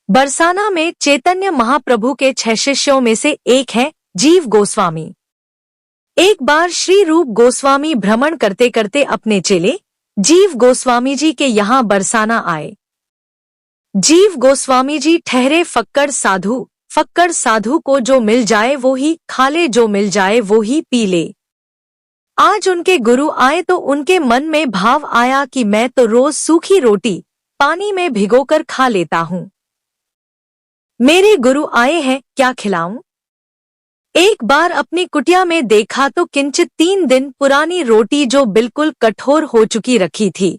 बरसाना में चैतन्य महाप्रभु के 6 शिष्यों में से एक है जीव गोस्वामी। एक बार श्री रूप गोस्वामी भ्रमण करते करते अपने चेले जीव गोस्वामी जी के यहाँ बरसाना आए। जीव गोस्वामी जी ठहरे फक्कड़ साधु को जो मिल जाए वो ही खा ले, जो मिल जाए वो ही पी ले। आज उनके गुरु आए तो उनके मन में भाव आया कि मैं तो रोज सूखी रोटी पानी में भिगोकर खा लेता हूँ, मेरे गुरु आए हैं, क्या खिलाऊं? एक बार अपनी कुटिया में देखा तो किंचित 3 दिन पुरानी रोटी जो बिल्कुल कठोर हो चुकी रखी थी।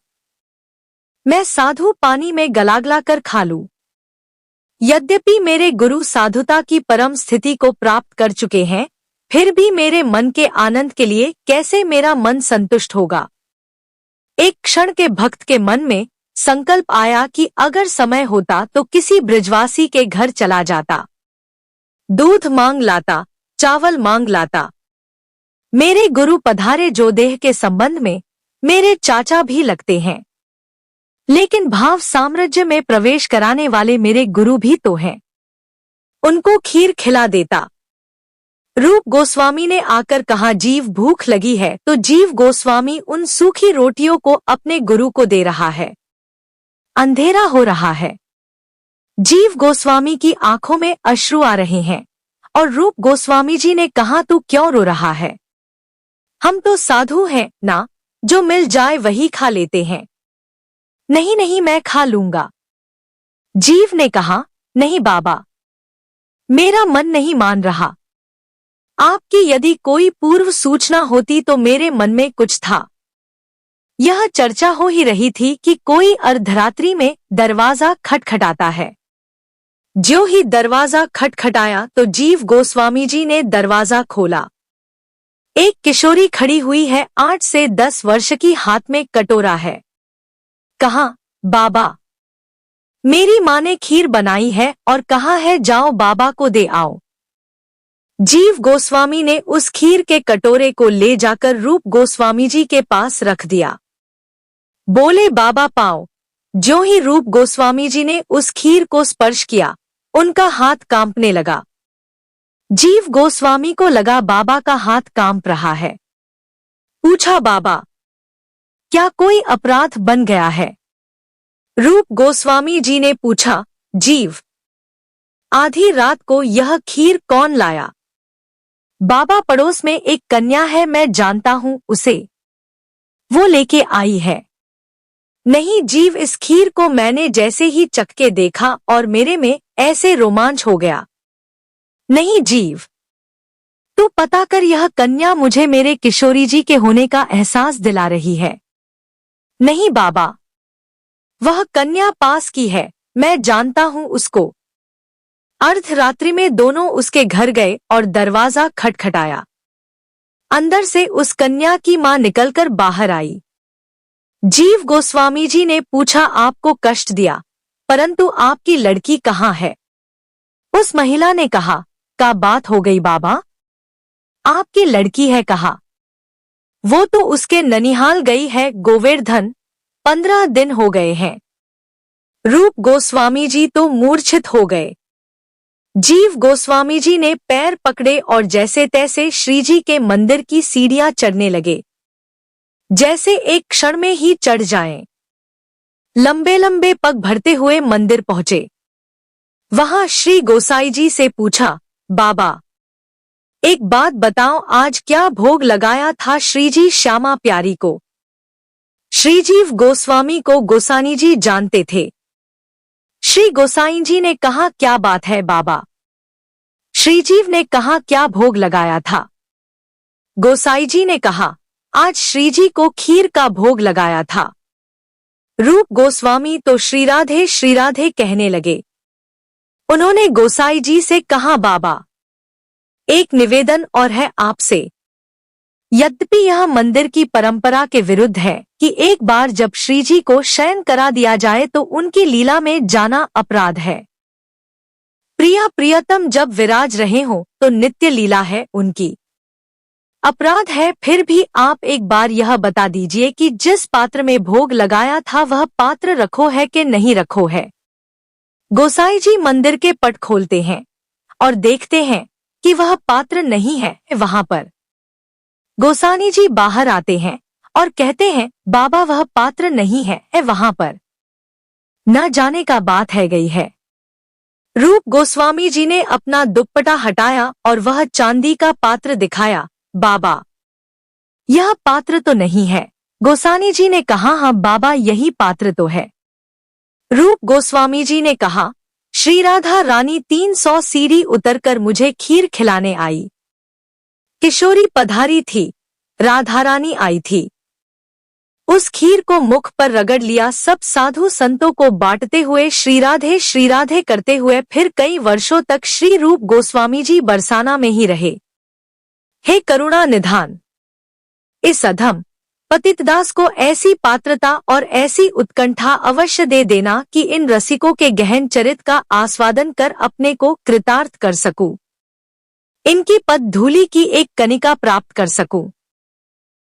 मैं साधु पानी में गलागला कर खा लूं। यद्यपि मेरे गुरु साधुता की परम स्थिति को प्राप्त कर चुके हैं, फिर भी मेरे मन के आनंद के लिए कैसे मेरा मन संतुष्ट होगा। एक क्षण के भक्त के मन में संकल्प आया कि अगर समय होता तो किसी ब्रजवासी के घर चला जाता, दूध मांग लाता, चावल मांग लाता। मेरे गुरु पधारे जो देह के संबंध में मेरे चाचा भी लगते हैं, लेकिन भाव साम्राज्य में प्रवेश कराने वाले मेरे गुरु भी तो हैं। उनको खीर खिला देता। रूप गोस्वामी ने आकर कहा, जीव भूख लगी है, तो जीव गोस्वामी उन सूखी रोटियों को अपने गुरु को दे रहा है। अंधेरा हो रहा है। जीव गोस्वामी की आंखों में अश्रु आ रहे हैं और रूप गोस्वामी जी ने कहा, तू क्यों रो रहा है? हम तो साधु हैं ना, जो मिल जाए वही खा लेते हैं। नहीं नहीं, मैं खा लूंगा। जीव ने कहा, नहीं बाबा, मेरा मन नहीं मान रहा। आपकी यदि कोई पूर्व सूचना होती तो मेरे मन में कुछ था। यह चर्चा हो ही रही थी कि कोई अर्धरात्रि में दरवाजा खटखटाता है। ज्यों ही दरवाजा खटखटाया तो जीव गोस्वामी जी ने दरवाजा खोला। एक किशोरी खड़ी हुई है, 8 से 10 वर्ष की, हाथ में कटोरा है। कहा, बाबा, मेरी माँ ने खीर बनाई है और कहा है जाओ बाबा को दे आओ। जीव गोस्वामी ने उस खीर के कटोरे को ले जाकर रूप गोस्वामी जी के पास रख दिया। बोले, बाबा पाओ। ज्यों ही रूप गोस्वामी जी ने उस खीर को स्पर्श किया, उनका हाथ कांपने लगा। जीव गोस्वामी को लगा बाबा का हाथ कांप रहा है। पूछा, बाबा, क्या कोई अपराध बन गया है? रूप गोस्वामी जी ने पूछा, जीव, आधी रात को यह खीर कौन लाया? बाबा, पड़ोस में एक कन्या है, मैं जानता हूं उसे, वो लेके आई है। नहीं जीव, इस खीर को मैंने जैसे ही चख के देखा और मेरे में ऐसे रोमांच हो गया। नहीं जीव, तू पता कर, यह कन्या मुझे मेरे किशोरी जी के होने का एहसास दिला रही है। नहीं बाबा, वह कन्या पास की है, मैं जानता हूं उसको। अर्धरात्रि में दोनों उसके घर गए और दरवाजा खटखटाया। अंदर से उस कन्या की मां निकलकर बाहर आई। जीव गोस्वामी जी ने पूछा, आपको कष्ट दिया, परंतु आपकी लड़की कहाँ है? उस महिला ने कहा, क्या बात हो गई बाबा? आपकी लड़की है कहाँ? वो तो उसके ननिहाल गई है गोवर्धन, 15 दिन हो गए हैं। रूप गोस्वामी जी तो मूर्छित हो गए। जीव गोस्वामी जी ने पैर पकड़े और जैसे तैसे श्रीजी के मंदिर की सीढ़ियां चढ़ने लगे, जैसे एक क्षण में ही चढ़ जाएं। लंबे लंबे पग भरते हुए मंदिर पहुंचे। वहां श्री गोसाई जी से पूछा, बाबा, एक बात बताओ, आज क्या भोग लगाया था श्रीजी श्यामा प्यारी को? श्रीजीव गोस्वामी को गोसानी जी जानते थे। श्री गोसाई जी ने कहा, क्या बात है बाबा? श्रीजीव ने कहा, क्या भोग लगाया था? गोसाई जी ने कहा, आज श्रीजी को खीर का भोग लगाया था। रूप गोस्वामी तो श्री राधे कहने लगे। उन्होंने गोसाई जी से कहा, बाबा, एक निवेदन और है आपसे। यद्यपि यह मंदिर की परंपरा के विरुद्ध है कि एक बार जब श्रीजी को शयन करा दिया जाए तो उनकी लीला में जाना अपराध है। प्रिया प्रियतम जब विराज रहे हो तो नित्य लीला है उनकी, अपराध है। फिर भी आप एक बार यह बता दीजिए कि जिस पात्र में भोग लगाया था वह पात्र रखो है कि नहीं रखो है? गोसाई जी मंदिर के पट खोलते हैं और देखते हैं कि वह पात्र नहीं है वहां पर। गोसानी जी बाहर आते हैं और कहते हैं, बाबा वह पात्र नहीं है वहां पर, न जाने का बात है गई है। रूप गोस्वामी जी ने अपना दुपट्टा हटाया और वह चांदी का पात्र दिखाया। बाबा, यह पात्र तो नहीं है। गोसानी जी ने कहा, हाँ बाबा यही पात्र तो है। रूप गोस्वामी जी ने कहा, श्री राधा रानी 300 सीढ़ी उतरकर मुझे खीर खिलाने आई। किशोरी पधारी थी, राधा रानी आई थी। उस खीर को मुख पर रगड़ लिया। सब साधु संतों को बांटते हुए श्री राधे करते हुए फिर कई वर्षों तक श्री रूप गोस्वामी जी बरसाना में ही रहे। हे करुणा निधान, इस अधम पतितदास को ऐसी पात्रता और ऐसी उत्कंठा अवश्य दे देना कि इन रसिकों के गहन चरित का आस्वादन कर अपने को कृतार्थ कर सकूं, इनकी पद धूलि की एक कणिका प्राप्त कर सकूं।